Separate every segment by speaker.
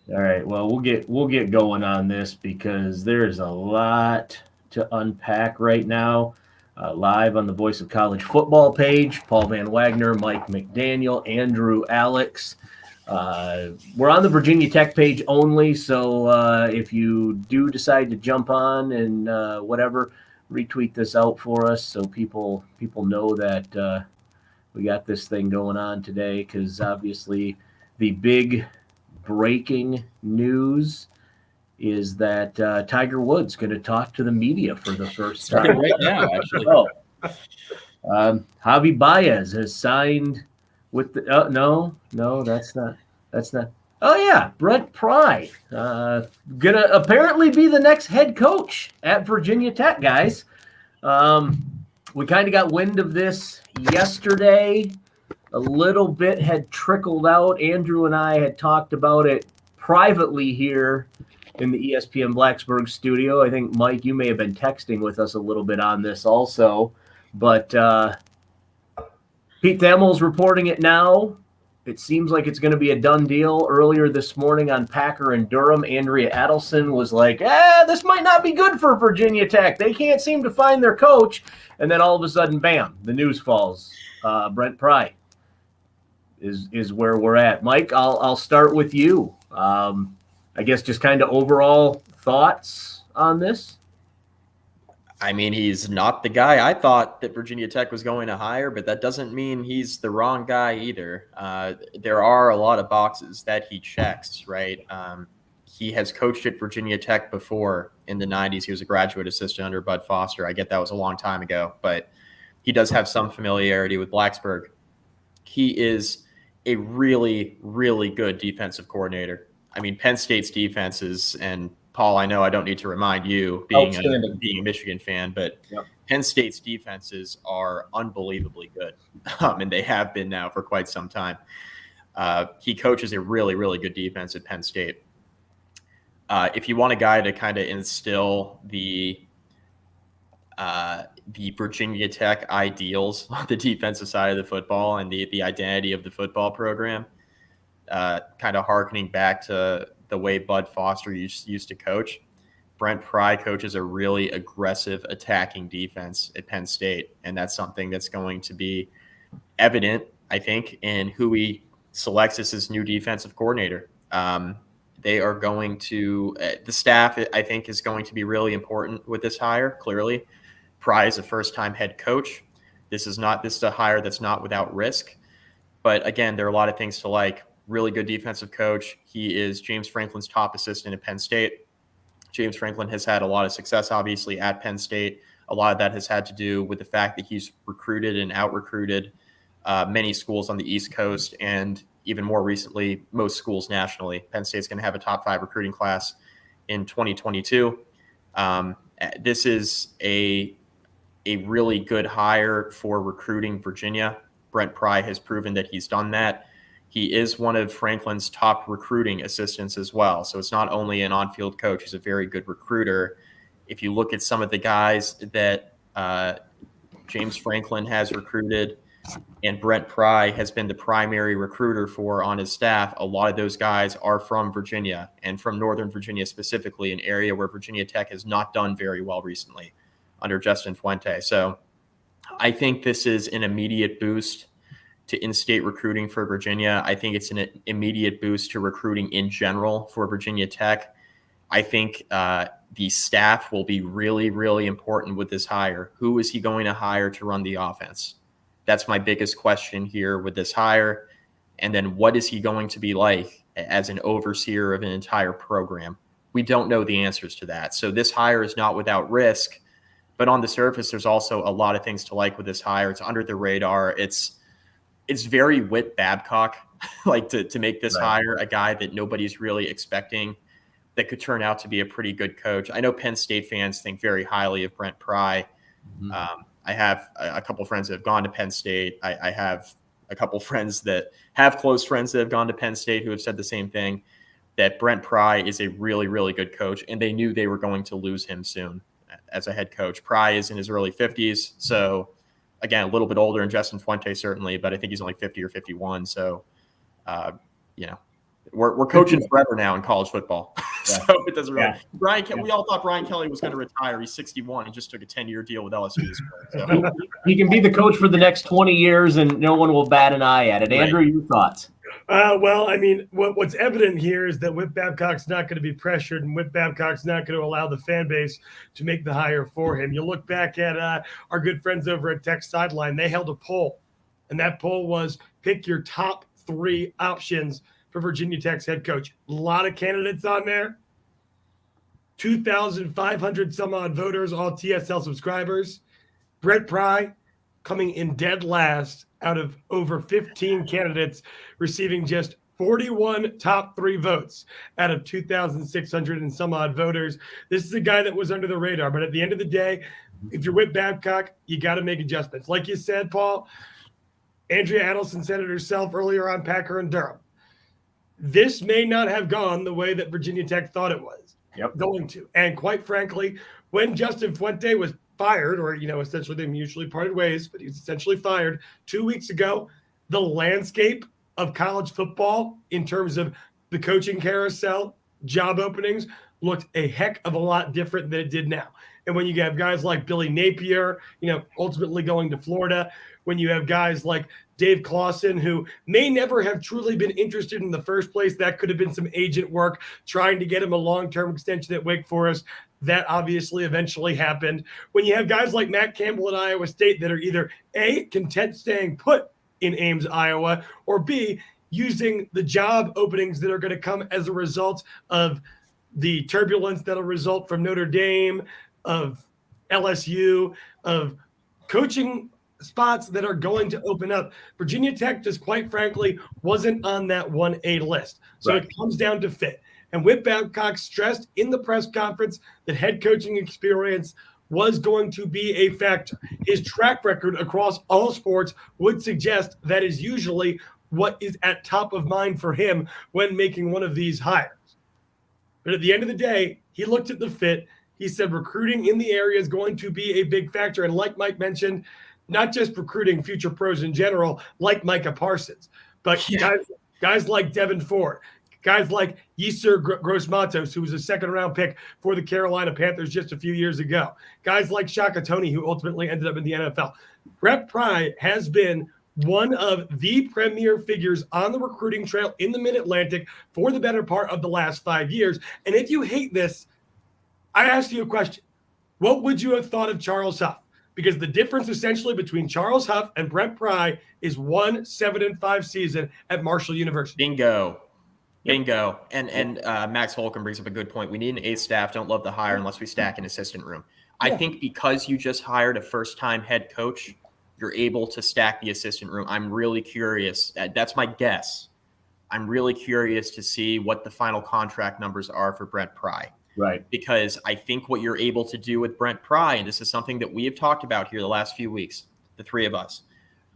Speaker 1: All right. Well, we'll get going on this because there's a lot to unpack right now. Live on the Voice of College Football page, Paul Van Wagner, Mike McDaniel, Andrew Alex. We're on the Virginia Tech page only, so if you do decide to jump on and whatever, retweet this out for us so people know that we got this thing going on today. Because obviously, the big breaking news is that Tiger Woods going to talk to the media for the first
Speaker 2: Starting
Speaker 1: time.
Speaker 2: right now, actually.
Speaker 1: Oh, Javi Baez has signed with the. Oh, no, that's not. Oh yeah, Brent Pry gonna apparently be the next head coach at Virginia Tech, guys. Um, we kind of got wind of this yesterday. A little bit had trickled out. Andrew and I had talked about it privately here in the ESPN Blacksburg studio. I think, Mike, you may have been texting with us a little bit on this also. But Pete Thamel's reporting it now. It seems like it's going to be a done deal. Earlier this morning on Packer and Durham, Andrea Adelson was like, this might not be good for Virginia Tech. They can't seem to find their coach. And then all of a sudden, bam, the news falls. Brent Pry is where we're at. Mike, I'll start with you. I guess just kind of overall thoughts on this.
Speaker 2: I mean, he's not the guy I thought that Virginia Tech was going to hire, but that doesn't mean he's the wrong guy either. There are a lot of boxes that he checks, right? He has coached at Virginia Tech before in the 90s. He was a graduate assistant under Bud Foster. I get that was a long time ago, but he does have some familiarity with Blacksburg. He is a really, really good defensive coordinator. I mean, Penn State's defenses, and Paul, I know I don't need to remind you, being a Michigan fan, but
Speaker 1: Yep.
Speaker 2: Penn State's defenses are unbelievably good, and they have been now for quite some time. He coaches a really, really good defense at Penn State. If you want a guy to kind of instill the Virginia Tech ideals on the defensive side of the football and the identity of the football program, kind of harkening back to the way Bud Foster used to coach. Brent Pry coaches a really aggressive attacking defense at Penn State, and that's something that's going to be evident, I think, in who he selects as his new defensive coordinator. They are going to the staff, I think, is going to be really important with this hire. Clearly, Pry is a first-time head coach. This is a hire that's not without risk. But again, there are a lot of things to like. Really good defensive coach. He is James Franklin's top assistant at Penn State. James Franklin has had a lot of success, obviously, at Penn State. A lot of that has had to do with the fact that he's recruited and out-recruited many schools on the East Coast, and even more recently, most schools nationally. Penn State's going to have a top 5 recruiting class in 2022. This is a really good hire for recruiting Virginia. Brent Pry has proven that he's done that. He is one of Franklin's top recruiting assistants as well. So it's not only an on-field coach, he's a very good recruiter. If you look at some of the guys that James Franklin has recruited and Brent Pry has been the primary recruiter for on his staff, a lot of those guys are from Virginia, and from Northern Virginia specifically, an area where Virginia Tech has not done very well recently under Justin Fuente. So I think this is an immediate boost to in-state recruiting for Virginia. I think it's an immediate boost to recruiting in general for Virginia Tech. I think the staff will be really, really important with this hire. Who is he going to hire to run the offense? That's my biggest question here with this hire. And then what is he going to be like as an overseer of an entire program? We don't know the answers to that. So this hire is not without risk, but on the surface, there's also a lot of things to like with this hire. It's under the radar. It's very Whit Babcock, like to make this hire a guy that nobody's really expecting that could turn out to be a pretty good coach. I know Penn State fans think very highly of Brent Pry. Mm-hmm. I have a couple friends that have gone to Penn State. I have a couple friends that have close friends that have gone to Penn State who have said the same thing, that Brent Pry is a really, really good coach, and they knew they were going to lose him soon as a head coach. Pry is in his early 50s, so again, a little bit older than Justin Fuente, certainly, but I think he's only 50 or 51. So, We're coaching forever now in college football.
Speaker 1: Yeah.
Speaker 2: So it doesn't really.
Speaker 1: Yeah.
Speaker 2: We all thought Brian Kelly was going to retire. He's 61. He just took a 10-year deal with LSU this spring. So.
Speaker 1: He can be the coach for the next 20 years, and no one will bat an eye at it.
Speaker 2: Right.
Speaker 1: Andrew, your thoughts?
Speaker 3: Well, I mean, what's evident here is that Whit Babcock's not going to be pressured, and Whit Babcock's not going to allow the fan base to make the hire for him. You look back at our good friends over at Tech Sideline. They held a poll, and that poll was pick your top 3 options for Virginia Tech's head coach. A lot of candidates on there. 2,500 some odd voters, all TSL subscribers. Brent Pry coming in dead last out of over 15 candidates, receiving just 41 top 3 votes out of 2,600 and some odd voters. This is a guy that was under the radar, but at the end of the day, if you're with Babcock, you got to make adjustments. Like you said, Paul, Andrea Adelson said it herself earlier on Packer and Durham. This may not have gone the way that Virginia Tech thought it was going to. And quite frankly, when Justin Fuente was fired, or, essentially they mutually parted ways, but he was essentially fired 2 weeks ago, the landscape of college football in terms of the coaching carousel, job openings, looked a heck of a lot different than it did now. And when you have guys like Billy Napier, ultimately going to Florida, when you have guys like Dave Clawson, who may never have truly been interested in the first place, that could have been some agent work trying to get him a long-term extension at Wake Forest. That obviously eventually happened. When you have guys like Matt Campbell at Iowa State that are either A, content staying put in Ames, Iowa, or B, using the job openings that are going to come as a result of the turbulence that'll result from Notre Dame, of LSU, of coaching spots that are going to open up. Virginia Tech just quite frankly wasn't on that 1A list. So It comes down to fit. And Whit Babcock stressed in the press conference that head coaching experience was going to be a factor. His track record across all sports would suggest that is usually what is at top of mind for him when making one of these hires. But at the end of the day, he looked at the fit. He said recruiting in the area is going to be a big factor. And like Mike mentioned, not just recruiting future pros in general, like Micah Parsons, but guys like Devin Ford, guys like Yeser Gross-Matos, who was a second-round pick for the Carolina Panthers just a few years ago, guys like Shaka Toney, who ultimately ended up in the NFL. Brent Pry has been one of the premier figures on the recruiting trail in the Mid-Atlantic for the better part of the last 5 years. And if you hate this, I ask you a question. What would you have thought of Charles Huff? Because the difference essentially between Charles Huff and Brent Pry is 1 7-5 season at Marshall University.
Speaker 2: Bingo. And Max Holcomb brings up a good point. We need an A staff. Don't love the hire unless we stack an assistant room. I think because you just hired a first-time head coach, you're able to stack the assistant room. I'm really curious. That's my guess. I'm really curious to see what the final contract numbers are for Brent Pry.
Speaker 1: Right.
Speaker 2: Because I think what you're able to do with Brent Pry, and this is something that we have talked about here the last few weeks, the three of us,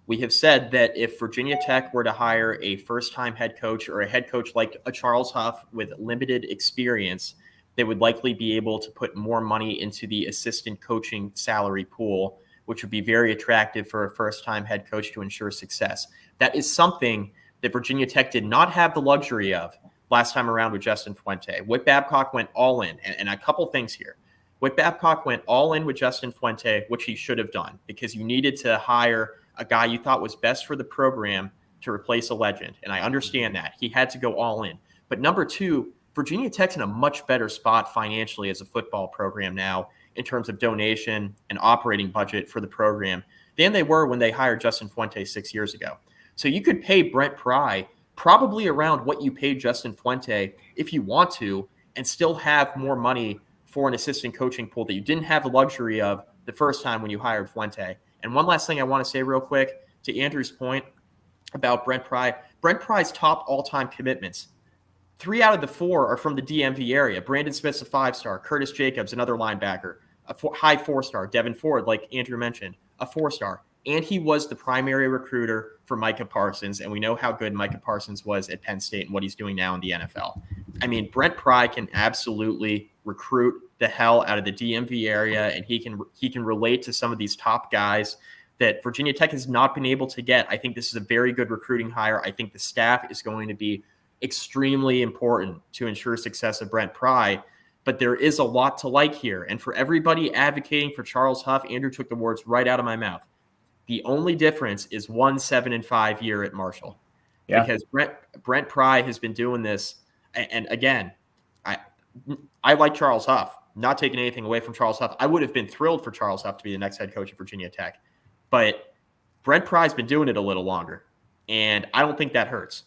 Speaker 2: we have said that if Virginia Tech were to hire a first-time head coach or a head coach like a Charles Huff with limited experience, they would likely be able to put more money into the assistant coaching salary pool, which would be very attractive for a first-time head coach to ensure success. That is something that Virginia Tech did not have the luxury of last time around with Justin Fuente. Whit Babcock went all in, and a couple things here. Whit Babcock went all in with Justin Fuente, which he should have done, because you needed to hire a guy you thought was best for the program to replace a legend, and I understand that. He had to go all in. But number two, Virginia Tech's in a much better spot financially as a football program now in terms of donation and operating budget for the program than they were when they hired Justin Fuente 6 years ago. So you could pay Brent Pry probably around what you paid Justin Fuente if you want to, and still have more money for an assistant coaching pool that you didn't have the luxury of the first time when you hired Fuente. And one last thing I want to say real quick to Andrew's point about Brent Pry. Brent Pry's top all-time commitments, 3 out of the 4 are from the DMV area. Brandon Smith's a 5-star. Curtis Jacobs, another linebacker, a high 4-star. Devin Ford, like Andrew mentioned, a 4-star. And he was the primary recruiter for Micah Parsons, and we know how good Micah Parsons was at Penn State and what he's doing now in the NFL. I mean, Brent Pry can absolutely recruit the hell out of the DMV area, and he can relate to some of these top guys that Virginia Tech has not been able to get. I think this is a very good recruiting hire. I think the staff is going to be extremely important to ensure success of Brent Pry. But there is a lot to like here. And for everybody advocating for Charles Huff, Andrew took the words right out of my mouth. The only difference is 1-7-5 year at Marshall. Yeah. Because Brent Pry has been doing this. And again, I like Charles Huff. Not taking anything away from Charles Huff. I would have been thrilled for Charles Huff to be the next head coach at Virginia Tech. But Brent Pry's been doing it a little longer. And I don't think that hurts.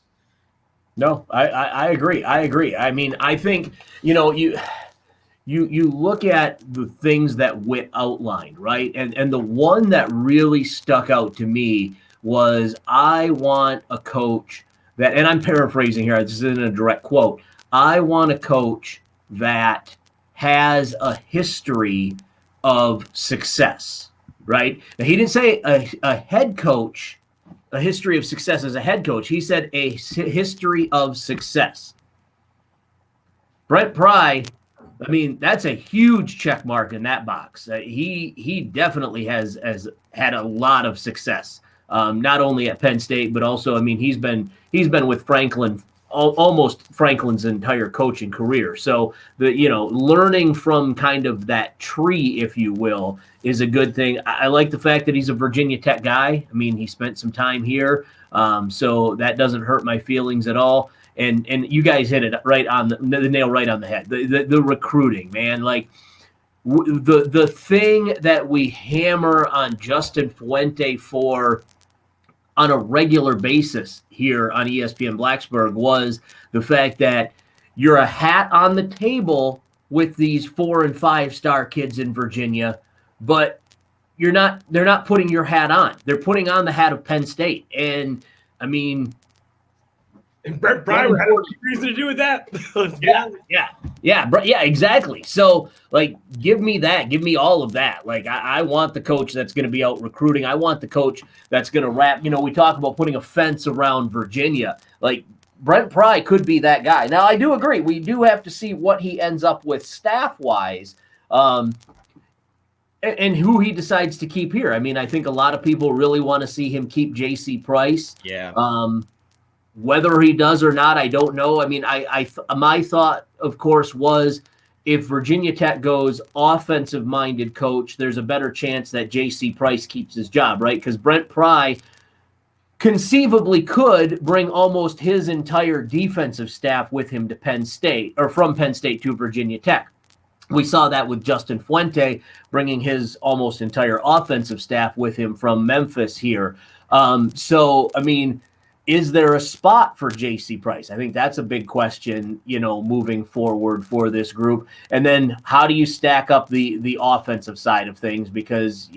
Speaker 1: No, I agree. I mean, I think, you look at the things that Whit outlined, right? And the one that really stuck out to me was, I want a coach that, and I'm paraphrasing here, this isn't a direct quote, I want a coach that has a history of success, right? Now, he didn't say a head coach, a history of success as a head coach. He said a history of success. Brent Pry, I mean, that's a huge check mark in that box. He definitely has had a lot of success, not only at Penn State, but also, I mean, he's been with Franklin, almost Franklin's entire coaching career. So learning from kind of that tree, if you will, is a good thing. I like the fact that he's a Virginia Tech guy. I mean, he spent some time here, so that doesn't hurt my feelings at all. And you guys hit it right on the nail right on the head. The recruiting, man, like the thing that we hammer on Justin Fuente for on a regular basis here on ESPN Blacksburg was the fact that you're a hat on the table with these 4- and 5-star kids in Virginia, but they're not putting your hat on. They're putting on the hat of Penn State. And I mean,
Speaker 3: and Brent Pry had a reason to do with that.
Speaker 1: Yeah, exactly. So, like, give me that. Give me all of that. Like, I want the coach that's going to be out recruiting. I want the coach that's going to wrap. We talk about putting a fence around Virginia. Like, Brent Pry could be that guy. Now, I do agree. We do have to see what he ends up with staff-wise, and who he decides to keep here. I mean, I think a lot of people really want to see him keep J.C. Price.
Speaker 2: Yeah.
Speaker 1: Whether he does or not, I don't know. I mean, my thought, of course, was if Virginia Tech goes offensive-minded coach, there's a better chance that J.C. Price keeps his job, right? Because Brent Pry conceivably could bring almost his entire defensive staff with him to Penn State, or from Penn State to Virginia Tech. We saw that with Justin Fuente bringing his almost entire offensive staff with him from Memphis here. So, I mean, is there a spot for J.C. Price? I think that's a big question, moving forward for this group. And then how do you stack up the offensive side of things? Because,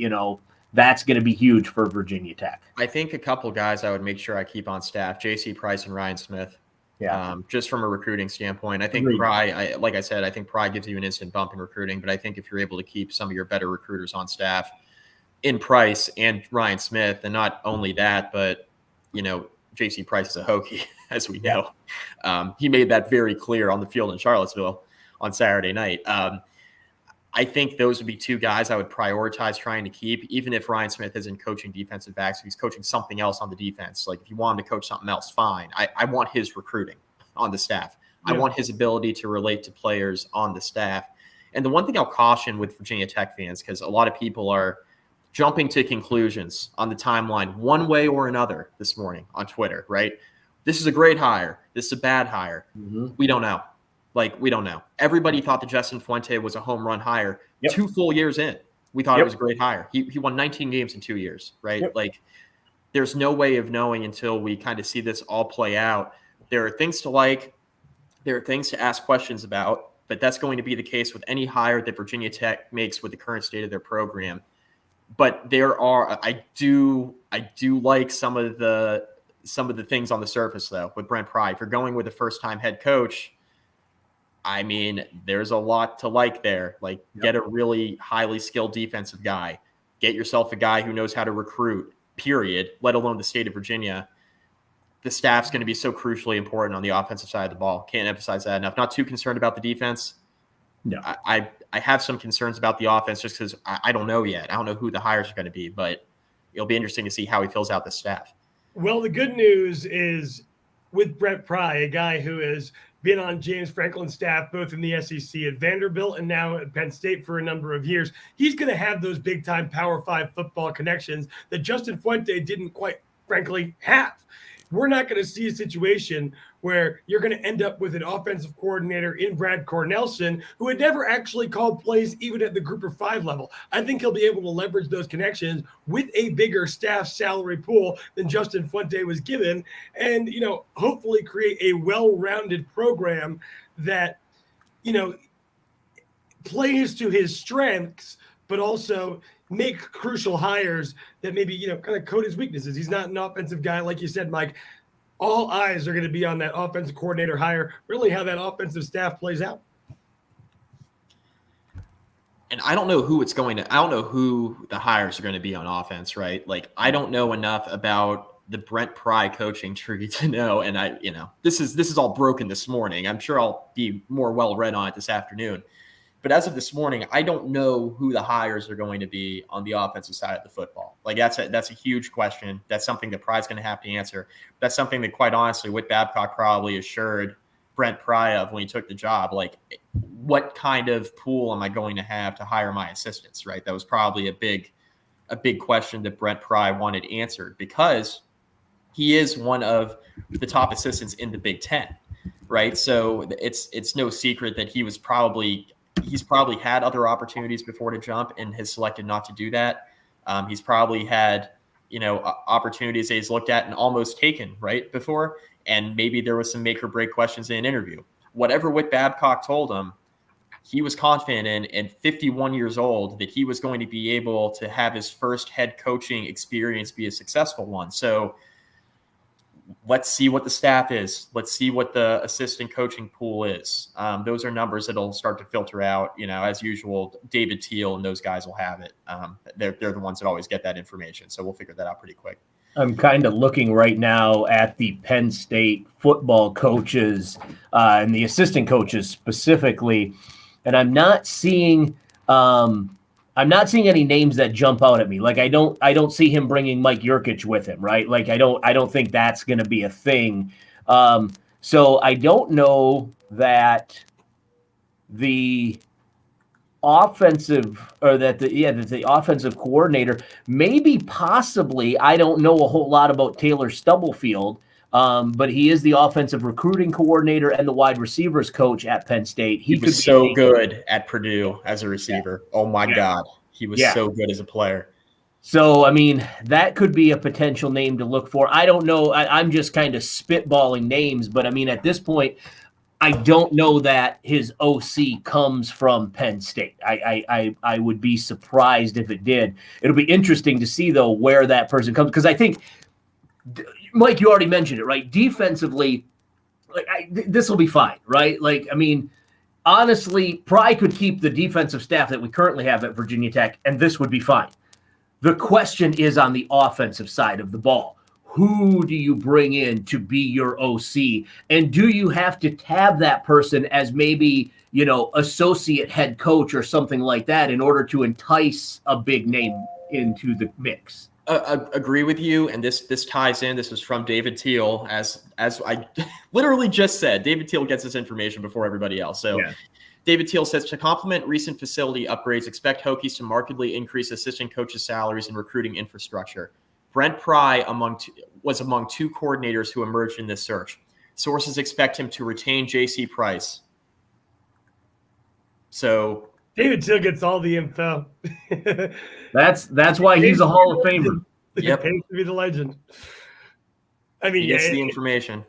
Speaker 1: that's going to be huge for Virginia Tech.
Speaker 2: I think a couple guys I would make sure I keep on staff, J.C. Price and Ryan Smith. Yeah. Just from a recruiting standpoint, I think Pry, like I said, I think Pry gives you an instant bump in recruiting. But I think if you're able to keep some of your better recruiters on staff in Price and Ryan Smith, and not only that, but, J.C. Price is a Hokie, as we know. He made that very clear on the field in Charlottesville on Saturday night. I think those would be two guys I would prioritize trying to keep, even if Ryan Smith isn't coaching defensive backs. If he's coaching something else on the defense, like if you want him to coach something else, fine. I want his recruiting on the staff. Yeah. I want his ability to relate to players on the staff. And the one thing I'll caution with Virginia Tech fans, because a lot of people are jumping to conclusions on the timeline one way or another this morning on Twitter, right? This is a great hire. This is a bad hire. Mm-hmm. We don't know. We don't know. Everybody thought that Justin Fuente was a home run hire. Yep. 2 full years in, we thought it was a great hire. He won 19 games in 2 years, right? Yep. There's no way of knowing until we kind of see this all play out. There are things to like. There are things to ask questions about, but that's going to be the case with any hire that Virginia Tech makes with the current state of their program. But I do like some of the things on the surface though with Brent Pry. If you're going with a first-time head coach, I mean, there's a lot to like there. Get a really highly skilled defensive guy. Get yourself a guy who knows how to recruit, period, let alone the state of Virginia. The staff's going to be so crucially important on the offensive side of the ball. Can't emphasize that enough. Not too concerned about the defense. No. I have some concerns about the offense just because I don't know yet. I don't know who the hires are going to be, but it'll be interesting to see how he fills out the staff.
Speaker 3: Well, the good news is with Brent Pry, a guy who has been on James Franklin's staff, both in the SEC at Vanderbilt and now at Penn State for a number of years. He's going to have those big-time Power 5 football connections that Justin Fuente didn't quite, frankly, have. We're not going to see a situation where you're going to end up with an offensive coordinator in Brad Cornelson who had never actually called plays even at the group of 5 level. I think he'll be able to leverage those connections with a bigger staff salary pool than Justin Fuente was given and, hopefully create a well-rounded program that, plays to his strengths, but also make crucial hires that maybe, kind of coat his weaknesses. He's not an offensive guy. Like you said, Mike, all eyes are going to be on that offensive coordinator hire, really how that offensive staff plays out.
Speaker 2: And I don't know who the hires are going to be on offense, right? Like, I don't know enough about the Brent Pry coaching tree to know. And this is all broken this morning. I'm sure I'll be more well-read on it this afternoon. But as of this morning, I don't know who the hires are going to be on the offensive side of the football. Like, that's a huge question. That's something that Pry's going to have to answer. That's something that, quite honestly, Whit Babcock probably assured Brent Pry of when he took the job. Like, what kind of pool am I going to have to hire my assistants, right? That was probably a big question that Brent Pry wanted answered, because he is one of the top assistants in the Big Ten, right? So it's no secret that he's probably had other opportunities before to jump and has selected not to do that. He's probably had, opportunities that he's looked at and almost taken right before. And maybe there was some make or break questions in an interview. Whatever Whit Babcock told him, he was confident in, and 51 years old, that he was going to be able to have his first head coaching experience be a successful one. So let's see what the staff is. Let's see what the assistant coaching pool is. Those are numbers that'll start to filter out. As usual, David Teal and those guys will have it. They're the ones that always get that information. So we'll figure that out pretty quick.
Speaker 1: I'm kind of looking right now at the Penn State football coaches and the assistant coaches specifically, and I'm not seeing any names that jump out at me. Like, I don't see him bringing Mike Yurkich with him, right? Like, I don't think that's going to be a thing. So I don't know that the offensive the offensive coordinator, maybe possibly, I don't know a whole lot about Taylor Stubblefield, but he is the offensive recruiting coordinator and the wide receivers coach at Penn State.
Speaker 2: He was so good at Purdue as a receiver. Yeah. Oh my God. He was so good as a player.
Speaker 1: So, that could be a potential name to look for. I don't know. I'm just kind of spitballing names, but at this point, I don't know that his OC comes from Penn State. I would be surprised if it did. It'll be interesting to see, though, where that person comes, because I think, Mike, you already mentioned it, right? Defensively, this will be fine, right? Honestly, Pry could keep the defensive staff that we currently have at Virginia Tech, and this would be fine. The question is on the offensive side of the ball. Who do you bring in to be your OC? And do you have to tab that person as maybe, associate head coach or something like that in order to entice a big name into the mix?
Speaker 2: I agree with you, and this ties in. This is from David Teal, as I literally just said. David Teal gets this information before everybody else. So yeah. David Teal says, to complement recent facility upgrades, expect Hokies to markedly increase assistant coaches' salaries and recruiting infrastructure. Brent Pry was among 2 coordinators who emerged in this search. Sources expect him to retain J.C. Price. So
Speaker 3: David Teal gets all the info.
Speaker 1: That's why he's a Hall of Famer.
Speaker 3: Yep. He pays to be the legend.
Speaker 2: He gets the information.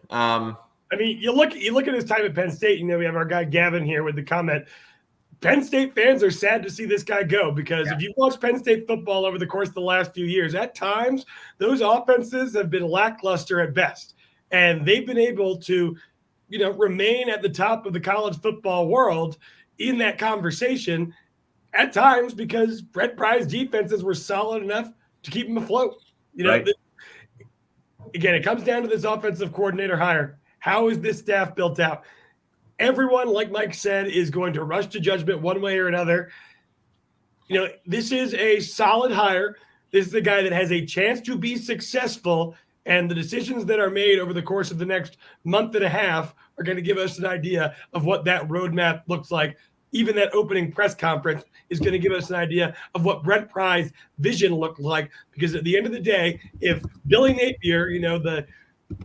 Speaker 3: You look at his time at Penn State. We have our guy Gavin here with the comment. Penn State fans are sad to see this guy go, because if you've watched Penn State football over the course of the last few years, at times those offenses have been lackluster at best, and they've been able to, remain at the top of the college football world in that conversation at times because Brent Pry's defenses were solid enough to keep him afloat. Right. Again, it comes down to this offensive coordinator hire. How is this staff built out? Everyone, like Mike said, is going to rush to judgment one way or another. This is a solid hire. This is the guy that has a chance to be successful And the decisions that are made over the course of the next month and a half are going to give us an idea of what that roadmap looks like. Even that opening press conference is going to give us an idea of what Brent Pry's vision looked like. Because at the end of the day, if Billy Napier, the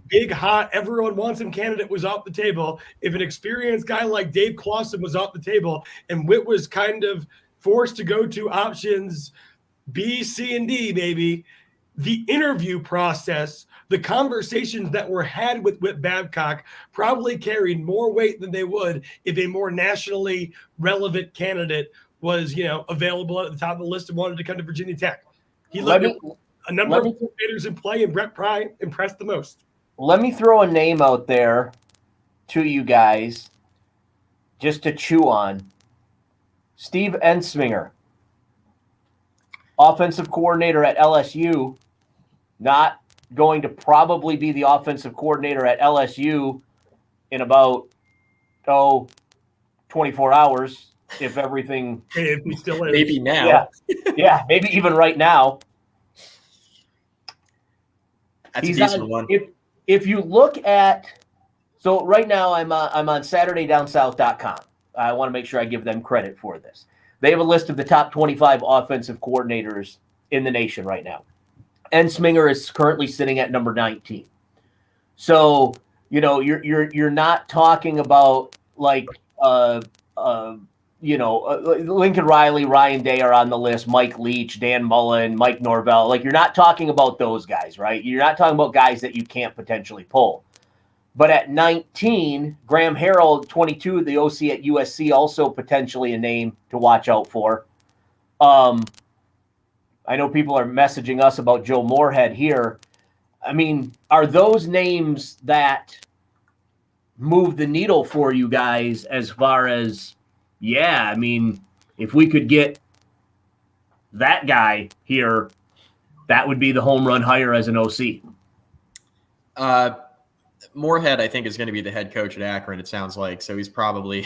Speaker 3: big, hot, everyone wants him candidate was off the table, if an experienced guy like Dave Clawson was off the table, and Witt was kind of forced to go to options B, C, and D, maybe, the interview process, the conversations that were had with Whit Babcock probably carried more weight than they would if a more nationally relevant candidate was, available at the top of the list and wanted to come to Virginia Tech. He looked at a number of coordinators in play, and Brent Pry impressed the most.
Speaker 1: Let me throw a name out there to you guys just to chew on. Steve Ensminger, offensive coordinator at LSU, not going to probably be the offensive coordinator at LSU in about 24 hours if everything
Speaker 3: if he still is.
Speaker 2: Maybe now.
Speaker 1: Yeah, maybe even right now.
Speaker 2: That's a decent one.
Speaker 1: If you look at, so right now I'm on SaturdayDownSouth.com. I want to make sure I give them credit for this. They have a list of the top 25 offensive coordinators in the nation right now. Ensminger is currently sitting at number 19. So, you're not talking about like Lincoln Riley, Ryan Day are on the list, Mike Leach, Dan Mullen, Mike Norvell. Like, you're not talking about those guys, right? You're not talking about guys that you can't potentially pull. But at 19, Graham Harrell, 22, the OC at USC, also potentially a name to watch out for. I know people are messaging us about Joe Moorhead here. I mean, are those names that move the needle for you guys as far as, if we could get that guy here, that would be the home run hire as an OC?
Speaker 2: Moorhead, I think, is going to be the head coach at Akron, it sounds like. So he's probably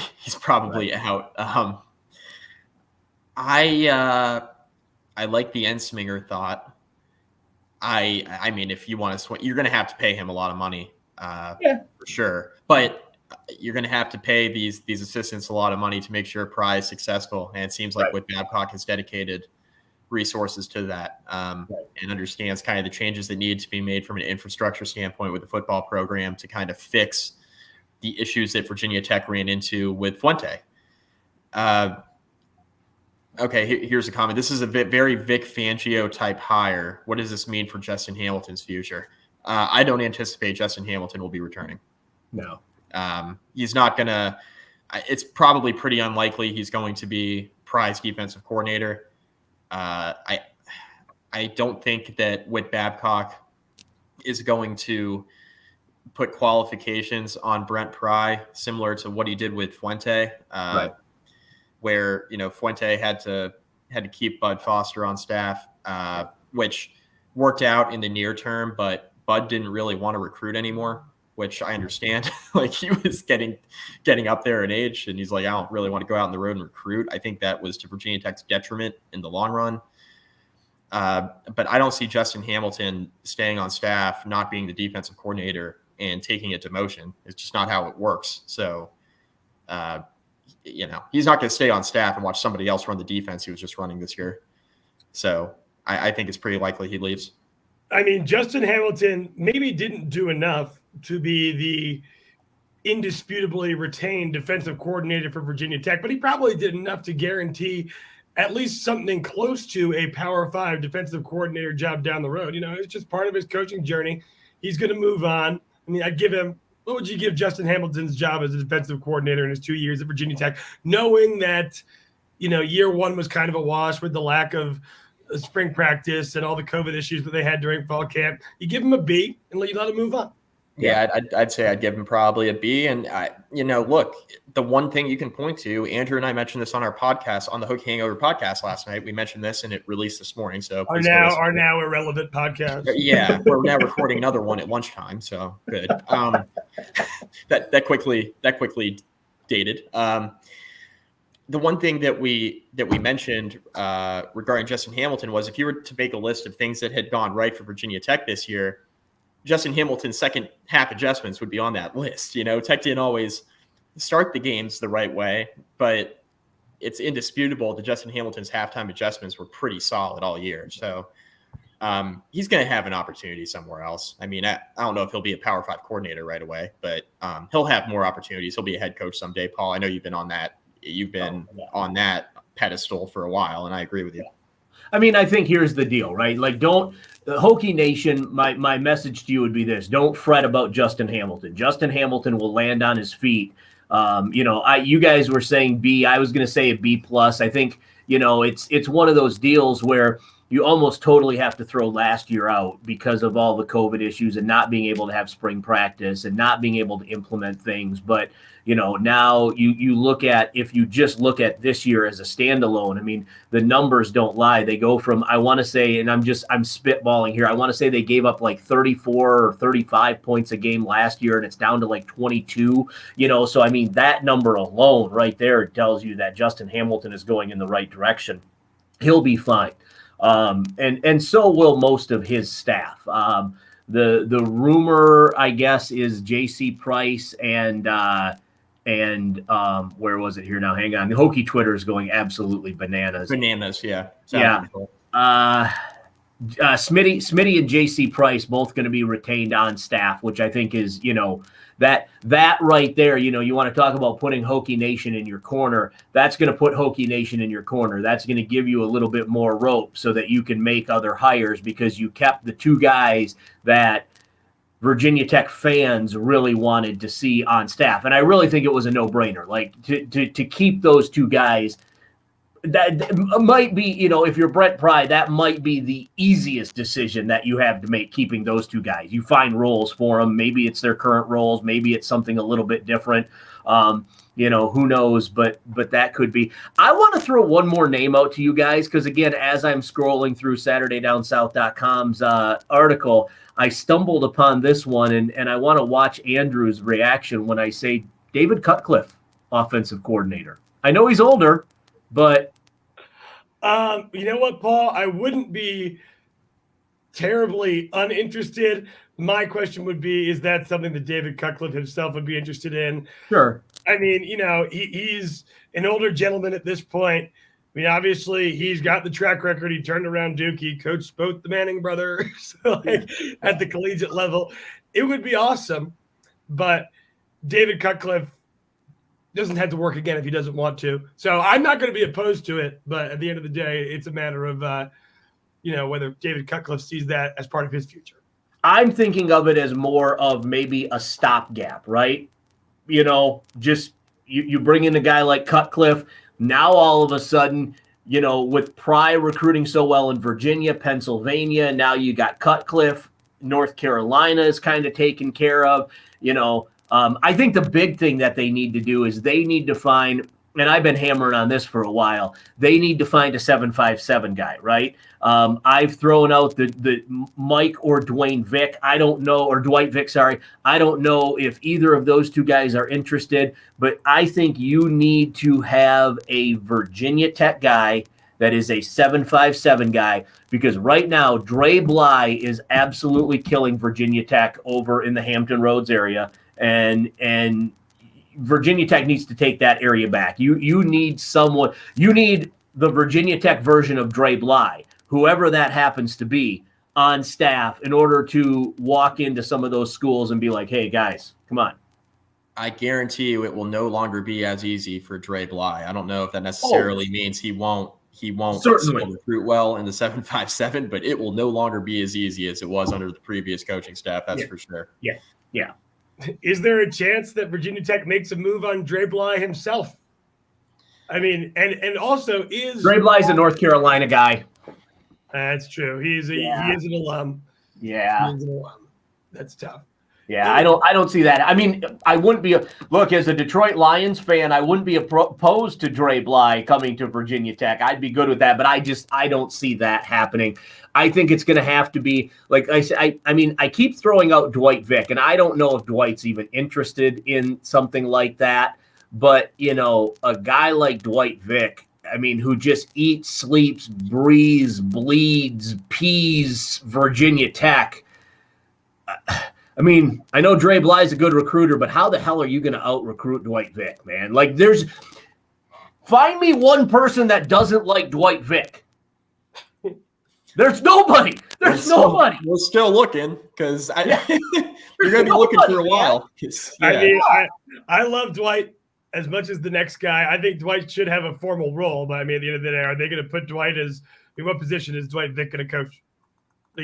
Speaker 2: right out. I like the Ensminger thought. I mean, if you want to swing, you're going to have to pay him a lot of money, for sure. But you're going to have to pay these assistants a lot of money to make sure Pry is successful. And it seems like Whit Babcock has dedicated resources to that, and understands kind of the changes that need to be made from an infrastructure standpoint with the football program to kind of fix the issues that Virginia Tech ran into with Fuente. Okay, here's a comment. This is a very Vic Fangio type hire. What does this mean for Justin Hamilton's future? I don't anticipate Justin Hamilton will be returning.
Speaker 1: No.
Speaker 2: He's not going to – it's probably pretty unlikely he's going to be Pry's defensive coordinator. I don't think that Whit Babcock is going to put qualifications on Brent Pry similar to what he did with Fuente. Where Fuente had to keep Bud Foster on staff, which worked out in the near term, but Bud didn't really want to recruit anymore, which I understand. Like, he was getting up there in age, and he's like, I don't really want to go out on the road and recruit. I think that was to Virginia Tech's detriment in the long run. But I don't see Justin Hamilton staying on staff, not being the defensive coordinator, and taking a demotion. It's just not how it works. So, he's not going to stay on staff and watch somebody else run the defense he was just running this year. So I think it's pretty likely he leaves.
Speaker 3: I mean, Justin Hamilton maybe didn't do enough to be the indisputably retained defensive coordinator for Virginia Tech, but he probably did enough to guarantee at least something close to a Power 5 defensive coordinator job down the road. It's just part of his coaching journey. He's going to move on. I mean, I'd give him – what would you give Justin Hamilton's job as a defensive coordinator in his 2 years at Virginia Tech, knowing that, year one was kind of a wash with the lack of spring practice and all the COVID issues that they had during fall camp? You give him a B and let him move on.
Speaker 2: Yeah, I'd say I'd give him probably a B. And, look, the one thing you can point to, Andrew and I mentioned this on our podcast, on the Hokie Hangover podcast last night. We mentioned this, and it released this morning. So
Speaker 3: our now irrelevant podcast.
Speaker 2: Yeah, we're now recording another one at lunchtime. So good. That quickly dated. The one thing that we mentioned regarding Justin Hamilton was, if you were to make a list of things that had gone right for Virginia Tech this year, Justin Hamilton's second half adjustments would be on that list. Tech didn't always start the games the right way, but it's indisputable that Justin Hamilton's halftime adjustments were pretty solid all year. So he's going to have an opportunity somewhere else. I mean, I don't know if he'll be a Power 5 coordinator right away, but he'll have more opportunities. He'll be a head coach someday, Paul. I know you've been on that. On that pedestal for a while, and I agree with you.
Speaker 1: I mean, I think here's the deal, right? Like, Hokie Nation, my message to you would be this: don't fret about Justin Hamilton. Justin Hamilton will land on his feet. You guys were saying B. I was going to say a B+. I think, it's one of those deals where you almost totally have to throw last year out because of all the COVID issues and not being able to have spring practice and not being able to implement things. But, now you look at, if you just look at this year as a standalone, I mean, the numbers don't lie. They go from, I want to say, and I'm spitballing here, I want to say they gave up like 34 or 35 points a game last year, and it's down to like 22, so I mean, that number alone right there tells you that Justin Hamilton is going in the right direction. He'll be fine. And so will most of his staff. The rumor, I guess, is J.C. Price and where was it here now? Hang on. The Hokie Twitter is going absolutely bananas.
Speaker 2: Yeah.
Speaker 1: Yeah. Smitty and J.C. Price both going to be retained on staff, which I think is, that right there, you want to talk about putting Hokie Nation in your corner. That's going to put Hokie Nation in your corner. That's going to give you a little bit more rope so that you can make other hires, because you kept the two guys that Virginia Tech fans really wanted to see on staff. And I really think it was a no-brainer. Like, to keep those two guys, that might be, if you're Brent Pry, that might be the easiest decision that you have to make, keeping those two guys. You find roles for them. Maybe it's their current roles. Maybe it's something a little bit different. Who knows, but that could be. I want to throw one more name out to you guys, because, again, as I'm scrolling through SaturdayDownSouth.com's article, I stumbled upon this one, and I want to watch Andrew's reaction when I say David Cutcliffe, offensive coordinator. I know he's older, but
Speaker 3: you know what, Paul? I wouldn't be terribly uninterested. My question would be, is that something that David Cutcliffe himself would be interested in?
Speaker 1: Sure.
Speaker 3: I mean, he's an older gentleman at this point. I mean, obviously, he's got the track record. He turned around Duke. He coached both the Manning brothers at the collegiate level. It would be awesome, but David Cutcliffe doesn't have to work again if he doesn't want to. So I'm not going to be opposed to it, but at the end of the day, it's a matter of, whether David Cutcliffe sees that as part of his future.
Speaker 1: I'm thinking of it as more of maybe a stopgap, right? Just you bring in a guy like Cutcliffe. Now all of a sudden, with Pry recruiting so well in Virginia, Pennsylvania, now you got Cutcliffe. North Carolina is kind of taken care of. I think the big thing that they need to do is they need to find, and I've been hammering on this for a while, they need to find a 757 guy, right? I've thrown out the Mike or Dwayne Vick. I don't know, or Dwight Vick, sorry. I don't know if either of those two guys are interested, but I think you need to have a Virginia Tech guy that is a 757 guy, because right now Dre Bly is absolutely killing Virginia Tech over in the Hampton Roads area, and Virginia Tech needs to take that area back. You need someone. You need the Virginia Tech version of Dre Bly, whoever that happens to be, on staff in order to walk into some of those schools and be like, hey, guys, come on.
Speaker 2: I guarantee you it will no longer be as easy for Dre Bly. I don't know if that necessarily means he won't
Speaker 1: certainly
Speaker 2: recruit well in the 757, but it will no longer be as easy as it was under the previous coaching staff. That's for sure.
Speaker 1: Yeah.
Speaker 3: Is there a chance that Virginia Tech makes a move on Dre Bly himself? I mean, and also is
Speaker 1: Dre Bly's a North Carolina guy.
Speaker 3: That's true. He is an alum.
Speaker 1: Yeah.
Speaker 3: He is an alum. That's tough.
Speaker 1: Yeah, I don't see that. I mean, I wouldn't be as a Detroit Lions fan, I wouldn't be opposed to Dre Bly coming to Virginia Tech. I'd be good with that, but I don't see that happening. I think it's going to have to be, like I said, I keep throwing out Dwight Vick, and I don't know if Dwight's even interested in something like that. But, a guy like Dwight Vick, who just eats, sleeps, breathes, bleeds, pees Virginia Tech, I mean, I know Dre Bly's a good recruiter, but how the hell are you going to out-recruit Dwight Vick, man? Like, find me one person that doesn't like Dwight Vick. There's nobody. There's nobody.
Speaker 2: We're still looking because
Speaker 1: Yeah.
Speaker 2: you're going to be looking for a while. Yeah.
Speaker 3: I mean, I love Dwight as much as the next guy. I think Dwight should have a formal role, but I mean, at the end of the day, are they going to put Dwight in what position is Dwight Vick going to coach?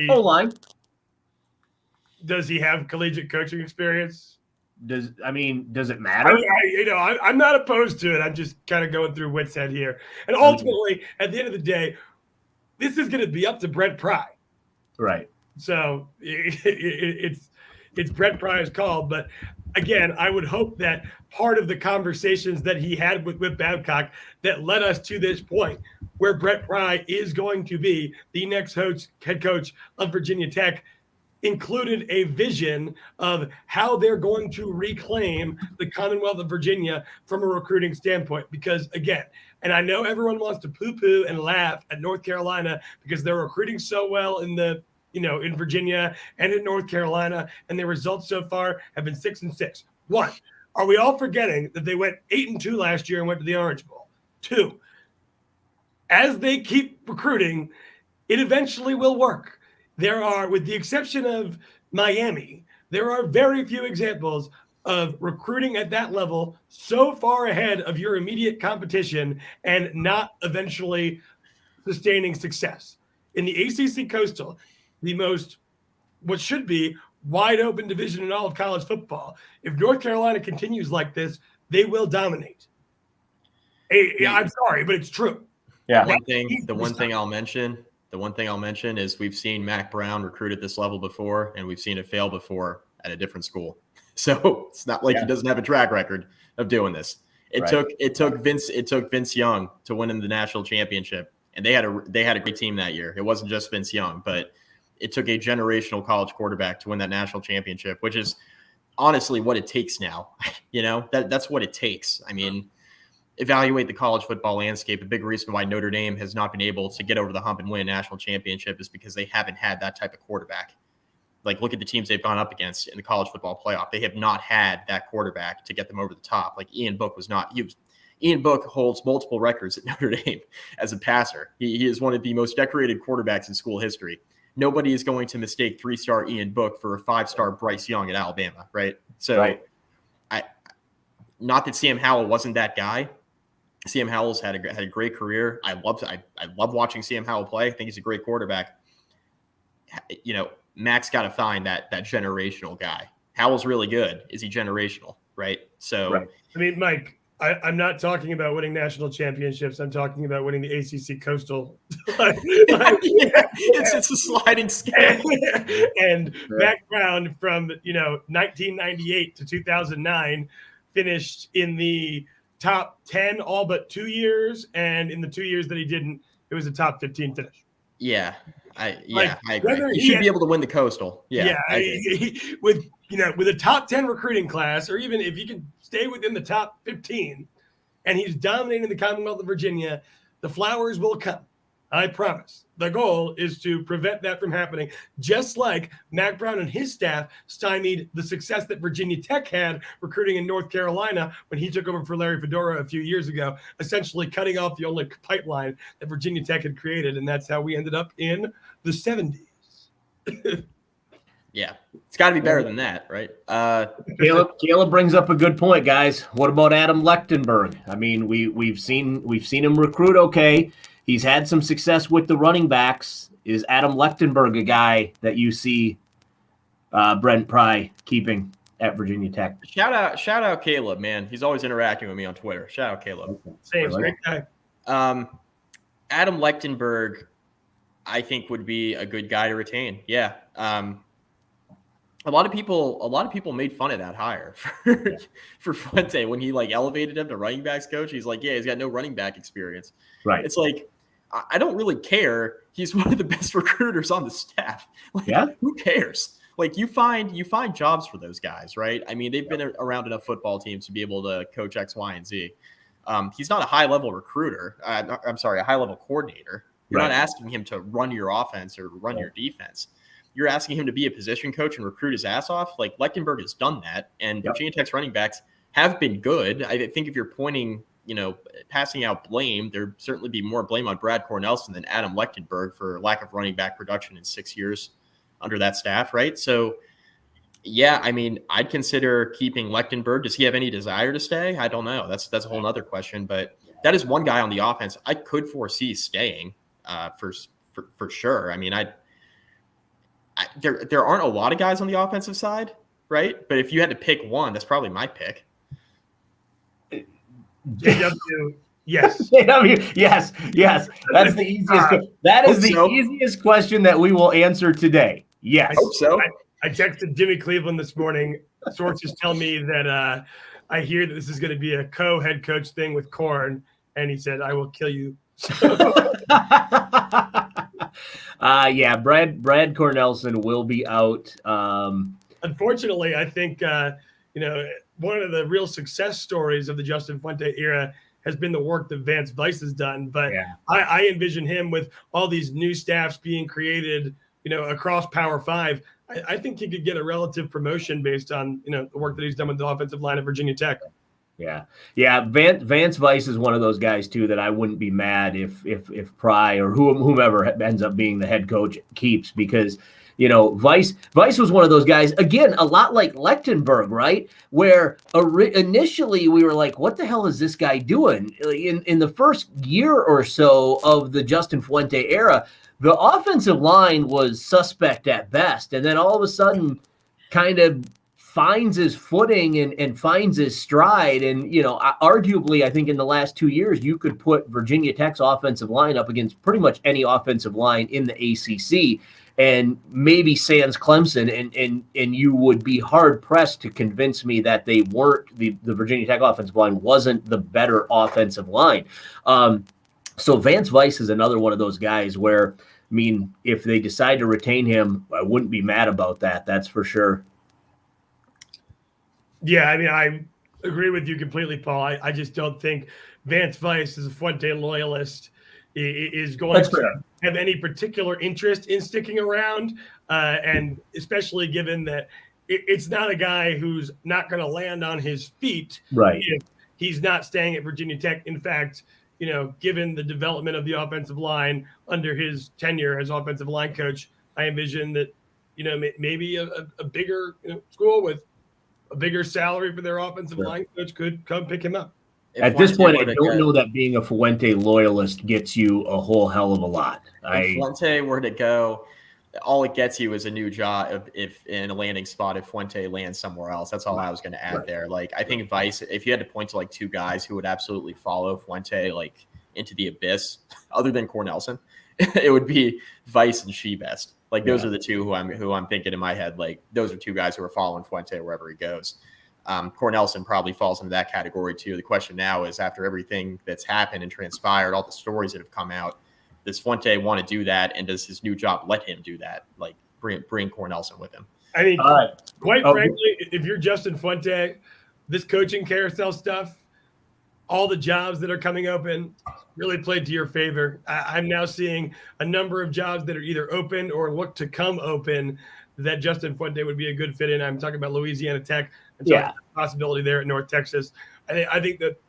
Speaker 1: O-line.
Speaker 3: Does he have collegiate coaching experience?
Speaker 1: Does it matter?
Speaker 3: I'm not opposed to it. I'm just kind of going through wit's head here. And ultimately, at the end of the day, this is going to be up to Brent Pry.
Speaker 1: Right.
Speaker 3: So it's Brent Pry's call. But again, I would hope that part of the conversations that he had with Whit Babcock that led us to this point where Brent Pry is going to be the next head coach of Virginia Tech included a vision of how they're going to reclaim the Commonwealth of Virginia from a recruiting standpoint. Because again, and I know everyone wants to poo-poo and laugh at North Carolina because they're recruiting so well in Virginia and in North Carolina, and their results so far have been 6-6. 1, are we all forgetting that they went 8-2 last year and went to the Orange Bowl? 2, as they keep recruiting, it eventually will work. There are, with the exception of Miami, there are very few examples of recruiting at that level so far ahead of your immediate competition and not eventually sustaining success. In the ACC Coastal, what should be wide open division in all of college football, if North Carolina continues like this, they will dominate. I'm sorry, but it's true.
Speaker 1: Yeah.
Speaker 2: The one thing I'll mention is we've seen Mac Brown recruit at this level before, and we've seen it fail before at a different school. So it's not like he doesn't have a track record of doing this. It took Vince Young to win in the national championship, and they had a great team that year. It wasn't just Vince Young, but it took a generational college quarterback to win that national championship, which is honestly what it takes now. That's what it takes. I mean, evaluate the college football landscape. A big reason why Notre Dame has not been able to get over the hump and win a national championship is because they haven't had that type of quarterback. Like, look at the teams they've gone up against in the college football playoff. They have not had that quarterback to get them over the top. Like, Ian Book holds multiple records at Notre Dame as a passer. He is one of the most decorated quarterbacks in school history. Nobody is going to mistake 3-star Ian Book for a 5-star Bryce Young at Alabama, right? So, not that Sam Howell wasn't that guy. Sam Howell's had a great career. I love watching Sam Howell play. I think he's a great quarterback. Mac's got to find that generational guy. Howell's really good. Is he generational? Right. So,
Speaker 3: I mean, Mike, I'm not talking about winning national championships. I'm talking about winning the ACC Coastal.
Speaker 2: It's a sliding scale.
Speaker 3: And Mac Brown from 1998 to 2009 finished in the top 10 all but 2 years, and in the 2 years that he didn't, it was a top 15 finish.
Speaker 2: Yeah, I agree. He should be able to win the Coastal.
Speaker 3: With a top 10 recruiting class, or even if you can stay within the top 15, and he's dominating the Commonwealth of Virginia, the flowers will come. I promise. The goal is to prevent that from happening, just like Mac Brown and his staff stymied the success that Virginia Tech had recruiting in North Carolina when he took over for Larry Fedora a few years ago, essentially cutting off the only pipeline that Virginia Tech had created, and that's how we ended up in the 70s.
Speaker 2: Yeah, it's got to be better than that, right?
Speaker 1: Caleb brings up a good point, guys. What about Adam Lechtenberg? I mean, we've seen him recruit okay. He's had some success with the running backs. Is Adam Lechtenberg a guy that you see Brent Pry keeping at Virginia Tech?
Speaker 2: Shout out Caleb, man. He's always interacting with me on Twitter. Shout out Caleb.
Speaker 3: Same, great guy.
Speaker 2: Adam Lechtenberg, I think, would be a good guy to retain. Yeah. A lot of people made fun of that hire for Fuente when he elevated him to running backs coach. He's like, yeah, he's got no running back experience.
Speaker 1: Right.
Speaker 2: It's like, I don't really care. He's one of the best recruiters on the staff. Who cares? You find jobs for those guys, right? I mean, they've been around enough football teams to be able to coach X, Y, and Z. He's not a high-level recruiter. A high-level coordinator. You're not asking him to run your offense or run your defense. you're asking him to be a position coach and recruit his ass off. Like Lechtenberg has done that, and Virginia Tech's running backs have been good. I think if you're pointing, passing out blame, there'd certainly be more blame on Brad Cornelsen than Adam Lechtenberg for lack of running back production in 6 years under that staff, right? So, yeah, I mean, I'd consider keeping Lechtenberg. Does he have any desire to stay? I don't know. That's a whole other question. But that is one guy on the offense I could foresee staying for sure. I mean, there aren't a lot of guys on the offensive side, right? But if you had to pick one, that's probably my pick.
Speaker 3: JW, yes.
Speaker 1: JW, yes. That's the easiest. That is the easiest question that we will answer today. Yes.
Speaker 2: I hope so.
Speaker 3: I texted Jimmy Cleveland this morning. Sources tell me that I hear that this is going to be a co-head coach thing with Korn, and he said, "I will kill you."
Speaker 1: Yeah, Brad Cornelsen will be out.
Speaker 3: Unfortunately, I think one of the real success stories of the Justin Fuente era has been the work that Vance Weiss has done. But I envision him with all these new staffs being created, across Power 5. I think he could get a relative promotion based on, the work that he's done with the offensive line at Virginia Tech.
Speaker 1: Yeah. Vance Weiss is one of those guys too that I wouldn't be mad if Pry or whomever ends up being the head coach keeps, because Weiss was one of those guys, again, a lot like Lechtenberg, right? Where initially we were like, what the hell is this guy doing? In the first year or so of the Justin Fuente era, the offensive line was suspect at best. And then all of a sudden kind of finds his footing and finds his stride. And, arguably, I think in the last 2 years, you could put Virginia Tech's offensive line up against pretty much any offensive line in the ACC, and maybe sans Clemson, and you would be hard pressed to convince me that they weren't, the Virginia Tech offensive line wasn't the better offensive line. So Vance Weiss is another one of those guys where, I mean, if they decide to retain him, I wouldn't be mad about that. That's for sure.
Speaker 3: Yeah, I mean, I agree with you completely, Paul. I just don't think Vance Weiss, as a Fuente loyalist, is going to have any particular interest in sticking around, and especially given that it's not a guy who's not going to land on his feet.
Speaker 1: Right.
Speaker 3: If he's not staying at Virginia Tech. In fact, given the development of the offensive line under his tenure as offensive line coach, I envision that, maybe a bigger school with a bigger salary for their offensive line coach could come pick him up.
Speaker 1: At this point, I don't know that being a Fuente loyalist gets you a whole hell of a lot.
Speaker 2: If Fuente were to go, all it gets you is a new job if in a landing spot if Fuente lands somewhere else. That's all I was going to add there. Like, I think Weiss, if you had to point to like two guys who would absolutely follow Fuente like into the abyss, other than Cornelsen, it would be Weiss and Shebest. Like, those are the two who I'm thinking in my head. Like, those are two guys who are following Fuente wherever he goes. Cornelsen probably falls into that category too. The question now is, after everything that's happened and transpired, all the stories that have come out, does Fuente want to do that, and does his new job let him do that? Like, bring Cornelsen with him.
Speaker 3: I mean, quite frankly, if you're Justin Fuente, this coaching carousel stuff, all the jobs that are coming open really played to your favor. I'm now seeing a number of jobs that are either open or look to come open that Justin Fuente would be a good fit in. I'm talking about Louisiana Tech. Possibility there at North Texas. I think that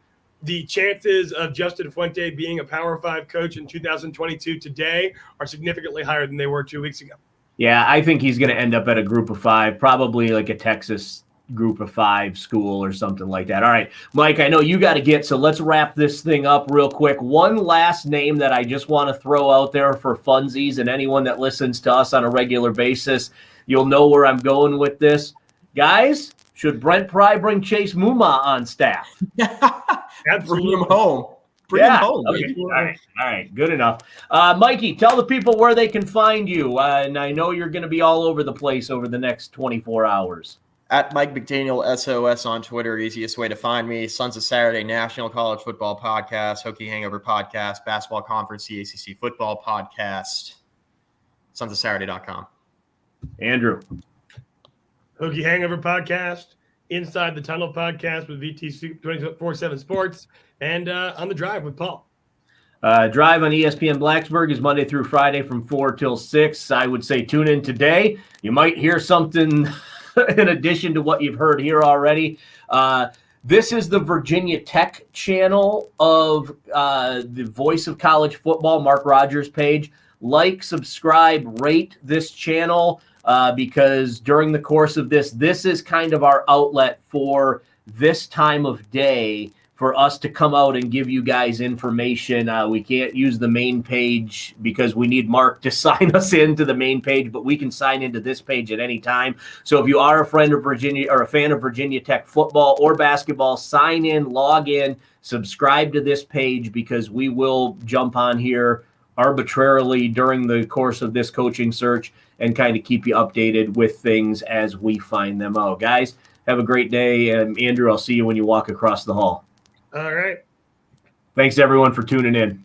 Speaker 3: the chances of Justin Fuente being a Power 5 coach in 2022 today are significantly higher than they were 2 weeks ago.
Speaker 1: Yeah, I think he's going to end up at a group of 5, probably like a Texas group of 5 school or something like that. All right, Mike, I know you got to get, so let's wrap this thing up real quick. One last name that I just want to throw out there for funsies, and anyone that listens to us on a regular basis, you'll know where I'm going with this. Guys, should Brent Pry bring Chase Muma on staff?
Speaker 3: Absolutely.
Speaker 2: Bring him home. Bring him home.
Speaker 1: Okay. All right. Good enough. Mikey, tell the people where they can find you. And I know you're going to be all over the place over the next 24 hours.
Speaker 2: At Mike McDaniel SOS on Twitter, easiest way to find me. Sons of Saturday, National College Football Podcast, Hokie Hangover Podcast, Basketball Conference, the ACC Football Podcast, sonsofsaturday.com.
Speaker 1: Andrew.
Speaker 3: Hokie Hangover Podcast, Inside the Tunnel Podcast with VT 24/7 Sports, and On the Drive with Paul.
Speaker 1: Drive on ESPN Blacksburg is Monday through Friday from 4 till 6. I would say tune in today. You might hear something in addition to what you've heard here already. This is the Virginia Tech channel of the Voice of College Football, Mark Rogers page. Like, subscribe, rate this channel because during the course of this is kind of our outlet for this time of day for us to come out and give you guys information. We can't use the main page because we need Mark to sign us into the main page, but we can sign into this page at any time. So if you are a friend of Virginia or a fan of Virginia Tech football or basketball, sign in, log in, subscribe to this page because we will jump on here arbitrarily during the course of this coaching search and kind of keep you updated with things as we find them out. Guys, have a great day. And Andrew, I'll see you when you walk across the hall.
Speaker 3: All right.
Speaker 1: Thanks, everyone, for tuning in.